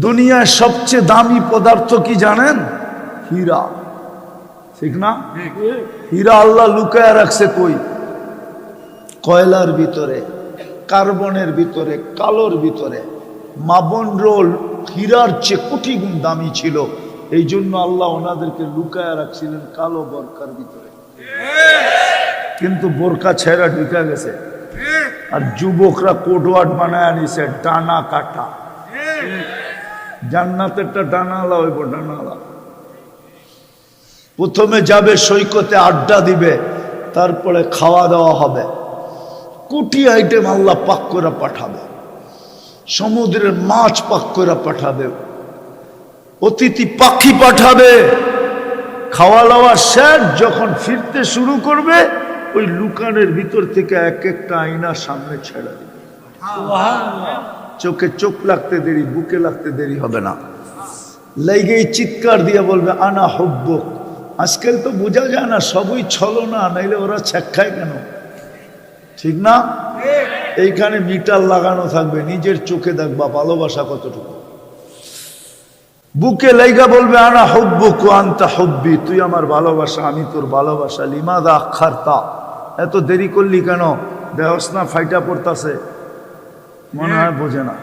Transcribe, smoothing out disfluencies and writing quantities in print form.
দুনিয়ার সবচেয়ে দামি পদার্থ কি জানেন? হীরা, ঠিক না? হীরা আল্লাহ লুকায় রাখছে কই? কয়লার ভিতরে, কার্বনের ভিতরে, কালোর ভিতরে। মাবন রোল হীরার চেয়ে কোটি গুণ দামি ছিল, এই জন্য আল্লাহ ওনাদেরকে লুকায় রাখছিলেন কালো বোরকার ভিতরে। কিন্তু বোরকা ছেঁড়া ঢুকে গেছে, আর যুবকরা কোটওয়াট বানায় আনিছে ডানা কাটা। জান্নাতেরটা ডানালা হইব, ডানালা। প্রথমে যাবে সৈকতে, আড্ডা দিবে, তারপরে খাওয়া দাওয়া হবে। কোটি আইটেম আল্লাহ পাক করে পাঠাবে, সমুদ্রের মাছ পাক করে পাঠাবে, অতিথি পাখি পাঠাবে। খাওয়া দাওয়া শেষ, যখন ফিরতে শুরু করবে, ওই লুকানের ভিতর থেকে এক একটা আয়না সামনে ছেড়ে দিবে। চোখে চোখ লাগতে দেরি, বুকে লাগতে দেরি হবে না, লেগেই চিৎকার দিয়ে বলবে আনা হব্বুক। আজকাল তো বোঝা যায় না, সবই ছলনা, নাইলে ওরা ছেক্কায় কেন, ঠিক না? এইখানে মিটার লাগানো থাকবে, নিজের চোখে দেখবা ভালোবাসা কতটুকু। বুকে লাইগা বলবে আনা হুব্বুক ওয়া আনতা হুব্বি, তুই আমার ভালোবাসা, আমি তোর ভালোবাসা। লিমাযা আখারতা, এত দেরি করলি কেন? দেহস না ফাইটা পড়তাছে, মনে হয় বোঝে না।